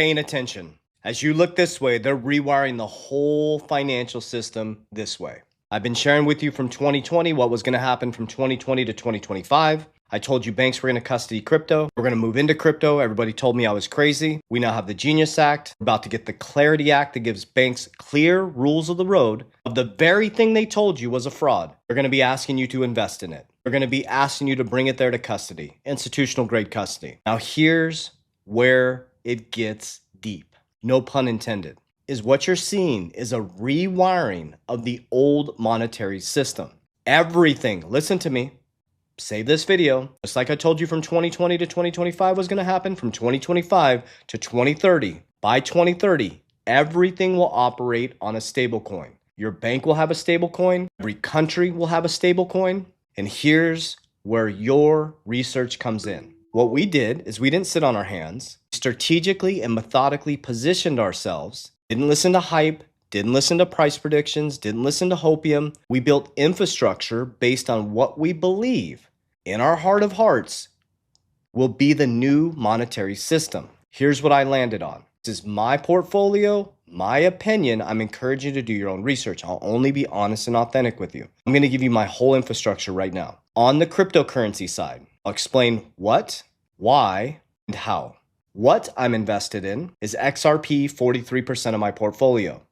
paying attention. As you look this way, they're rewiring the whole financial system this way. I've been sharing with you from 2020 what was going to happen from 2020 to 2025. I told you banks were going to custody crypto. We're going to move into crypto. Everybody told me I was crazy. We now have the Genius Act. We're about to get the Clarity Act that gives banks clear rules of the road of the very thing they told you was a fraud. They're going to be asking you to invest in it. They're going to be asking you to bring it there to custody, institutional grade custody. Now here's where it gets deep. No pun intended. Is what you're seeing is a rewiring of the old monetary system. Everything, listen to me, save this video, just like I told you from 2020 to 2025 was going to happen, from 2025 to 2030. By 2030, everything will operate on a stable coin. Your bank will have a stable coin. Every country will have a stable coin. And here's where your research comes in. What we did is we didn't sit on our hands. We strategically and methodically positioned ourselves. Didn't listen to hype, didn't listen to price predictions, didn't listen to hopium. We built infrastructure based on what we believe in our heart of hearts will be the new monetary system. Here's what I landed on. This is my portfolio, my opinion. I'm encouraging you to do your own research. I'll only be honest and authentic with you. I'm going to give you my whole infrastructure right now. On the cryptocurrency side, I'll explain what, why, and how. What I'm invested in is XRP, 43% of my portfolio.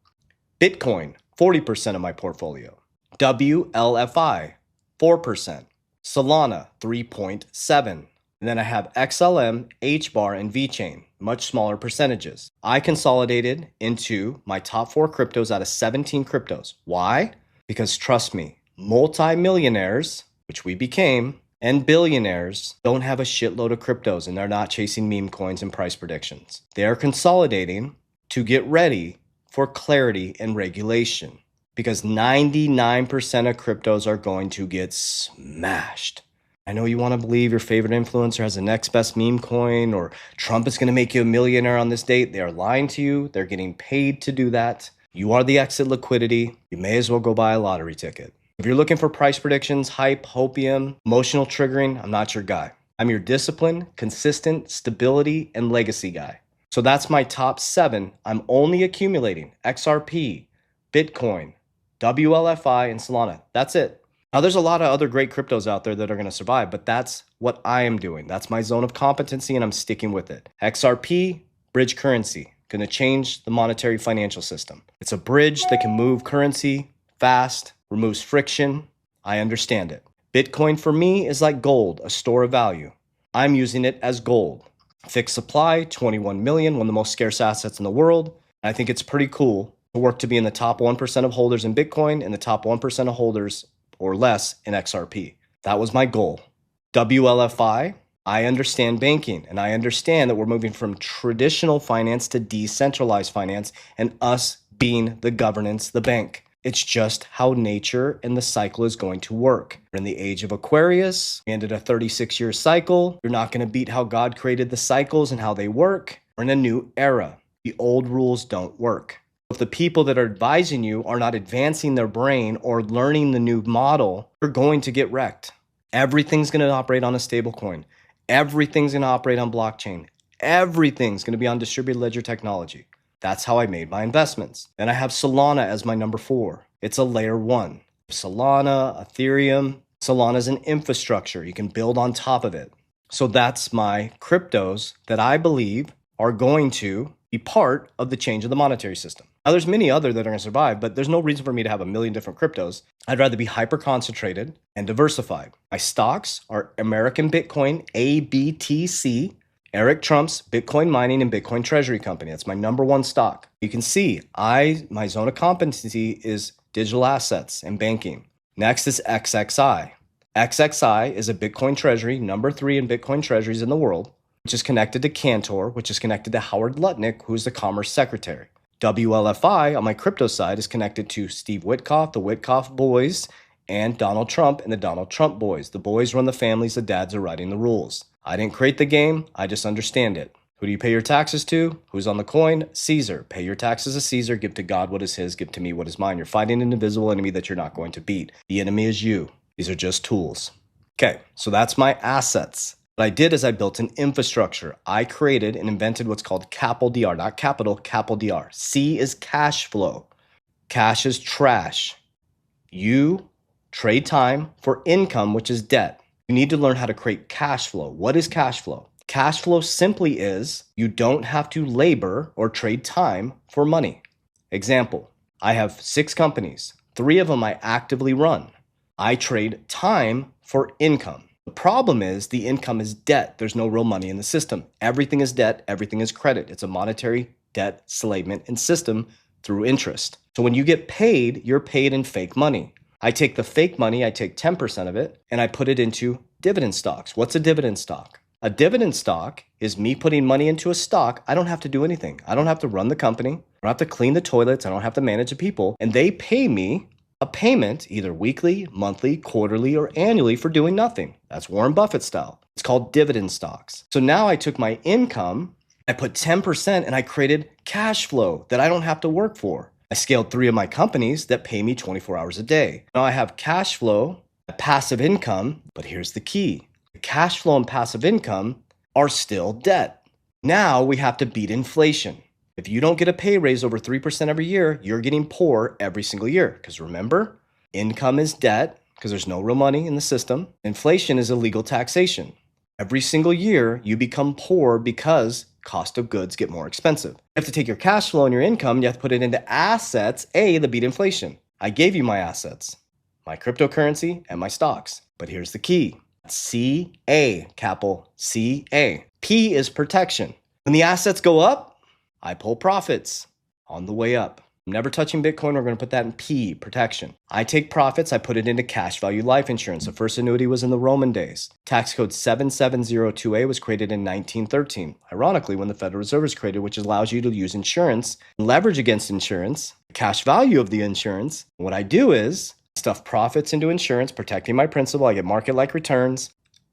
Bitcoin, 40% of my portfolio. WLFI, 4%. Solana, 3.7%. And then I have XLM, HBAR, and VeChain, much smaller percentages. I consolidated into my top 4 cryptos out of 17 cryptos. Why? Because trust me, multi-millionaires, which we became, and billionaires don't have a shitload of cryptos, and they're not chasing meme coins and price predictions. They're consolidating to get ready for clarity and regulation, because 99% of cryptos are going to get smashed. I know you want to believe your favorite influencer has the next best meme coin, or Trump is going to make you a millionaire on this date. They are lying to you. They're getting paid to do that. You are the exit liquidity. You may as well go buy a lottery ticket. If you're looking for price predictions, hype, hopium, emotional triggering, I'm not your guy. I'm your discipline, consistent, stability, and legacy guy. So that's my top 7. I'm only accumulating XRP, Bitcoin, WLFI, and Solana. That's it. Now, there's a lot of other great cryptos out there that are going to survive, but that's what I am doing. That's my zone of competency, and I'm sticking with it. XRP, bridge currency, going to change the monetary financial system. It's a bridge that can move currency fast, removes friction. I understand it. Bitcoin for me is like gold, a store of value. I'm using it as gold. Fixed supply, 21 million, one of the most scarce assets in the world. I think it's pretty cool to work to be in the top 1% of holders in Bitcoin and the top 1% of holders or less in XRP. That was my goal. WLFI, I understand banking, and I understand that we're moving from traditional finance to decentralized finance, and us being the governance, the bank. It's just how nature and the cycle is going to work. We're in the age of Aquarius. We ended a 36-year cycle. You're not going to beat how God created the cycles and how they work. We're in a new era. The old rules don't work. If the people that are advising you are not advancing their brain or learning the new model, you're going to get wrecked. Everything's going to operate on a stable coin. Everything's going to operate on blockchain. Everything's going to be on distributed ledger technology. That's how I made my investments. Then I have Solana as my number 4. It's a layer 1. Solana, Ethereum. Solana is an infrastructure. You can build on top of it. So that's my cryptos that I believe are going to be part of the change of the monetary system. Now, there's many other that are going to survive, but there's no reason for me to have a million different cryptos. I'd rather be hyper concentrated and diversified. My stocks are American Bitcoin, ABTC, Eric Trump's Bitcoin Mining and Bitcoin Treasury Company. That's my number 1 stock. You can see my zone of competency is digital assets and banking. Next is XXI. XXI is a Bitcoin treasury, number 3 in Bitcoin treasuries in the world, which is connected to Cantor, which is connected to Howard Lutnick, who's the Commerce Secretary. WLFI on my crypto side is connected to Steve Witkoff, the Witkoff boys, and Donald Trump and the Donald Trump boys. The boys run the families, the dads are writing the rules. I didn't create the game, I just understand it. Who do you pay your taxes to? Who's on the coin? Caesar. Pay your taxes to Caesar, give to God what is his, give to me what is mine. You're fighting an invisible enemy that you're not going to beat. The enemy is you. These are just tools. Okay, so that's my assets. What I did is I built an infrastructure. I created and invented what's called Capital DR, not capital, Capital DR. C is cash flow. Cash is trash. You trade time for income, which is debt. You need to learn how to create cash flow. What is cash flow? Cash flow simply is you don't have to labor or trade time for money. Example, I have 6 companies. 3 of them I actively run. I trade time for income. The problem is the income is debt. There's no real money in the system. Everything is debt. Everything is credit. It's a monetary debt enslavement and system through interest. So when you get paid, you're paid in fake money. I take the fake money, I take 10% of it, and I put it into dividend stocks. What's a dividend stock? A dividend stock is me putting money into a stock. I don't have to do anything. I don't have to run the company. I don't have to clean the toilets. I don't have to manage the people. And they pay me a payment either weekly, monthly, quarterly, or annually for doing nothing. That's Warren Buffett style. It's called dividend stocks. So now I took my income, I put 10%, and I created cash flow that I don't have to work for. I scaled 3 of my companies that pay me 24 hours a day. Now I have cash flow, passive income, but here's the key. Cash flow and passive income are still debt. Now we have to beat inflation. If you don't get a pay raise over 3% every year, you're getting poor every single year. Because remember, income is debt because there's no real money in the system. Inflation is illegal taxation. Every single year, you become poor because cost of goods get more expensive. You have to take your cash flow and your income, you have to put it into assets, A, to beat inflation. I gave you my assets, my cryptocurrency and my stocks. But here's the key. CA, capital CA. P is protection. When the assets go up, I pull profits on the way up. I'm never touching Bitcoin. We're going to put that in P, protection. I take profits. I put it into cash value life insurance. The first annuity was in the Roman days. Tax code 7702A was created in 1913. Ironically, when the Federal Reserve was created, which allows you to use insurance and leverage against insurance, the cash value of the insurance. What I do is stuff profits into insurance, protecting my principal. I get market-like returns,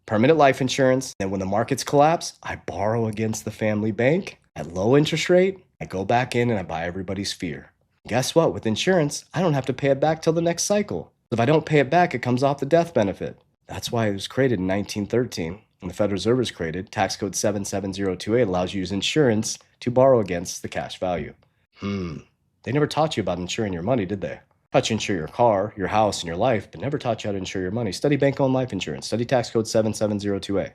permanent life insurance. And when the markets collapse, I borrow against the family bank at low interest rate. I go back in and I buy everybody's fear. Guess what? With insurance, I don't have to pay it back till the next cycle. If I don't pay it back, it comes off the death benefit. That's why it was created in 1913. When the Federal Reserve was created, tax code 7702A allows you to use insurance to borrow against the cash value. They never taught you about insuring your money, did they? Taught you to insure your car, your house, and your life, but never taught you how to insure your money. Study bank-owned life insurance. Study tax code 7702A.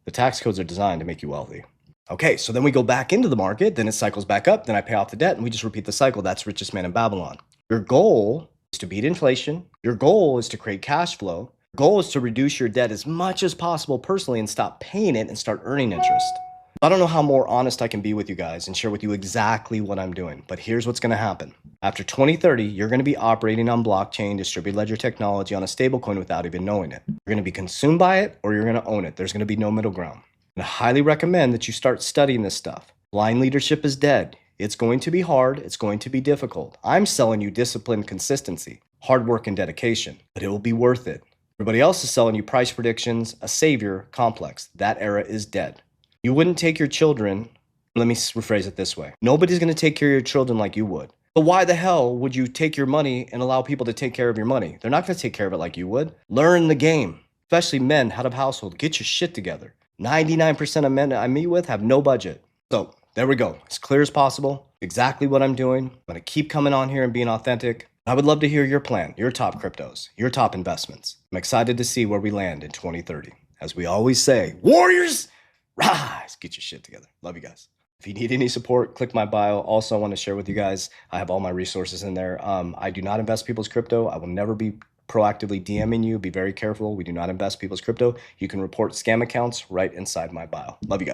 The tax codes are designed to make you wealthy. Okay, so then we go back into the market, then it cycles back up, then I pay off the debt, and we just repeat the cycle. That's richest man in Babylon. Your goal is to beat inflation. Your goal is to create cash flow. Your goal is to reduce your debt as much as possible personally and stop paying it and start earning interest. I don't know how more honest I can be with you guys and share with you exactly what I'm doing, but here's what's going to happen. After 2030, you're going to be operating on blockchain, distributed ledger technology on a stablecoin without even knowing it. You're going to be consumed by it or you're going to own it. There's going to be no middle ground. And I highly recommend that you start studying this stuff. Blind leadership is dead. It's going to be hard. It's going to be difficult. I'm selling you discipline, consistency, hard work, and dedication, but it will be worth it. Everybody else is selling you price predictions, a savior complex. That era is dead. You wouldn't take your children, let me rephrase it this way. Nobody's going to take care of your children like you would. But why the hell would you take your money and allow people to take care of your money? They're not going to take care of it like you would. Learn the game, especially men, head of household. Get your shit together. 99% of men I meet with have no budget. So there we go. As clear as possible. Exactly what I'm doing. I'm going to keep coming on here and being authentic. I would love to hear your plan, your top cryptos, your top investments. I'm excited to see where we land in 2030. As we always say, warriors, rise, get your shit together. Love you guys. If you need any support, click my bio. Also, I want to share with you guys, I have all my resources in there. I do not invest people's crypto. I will never be proactively DMing you. Be very careful. We do not invest people's crypto. You can report scam accounts right inside my bio. Love you guys.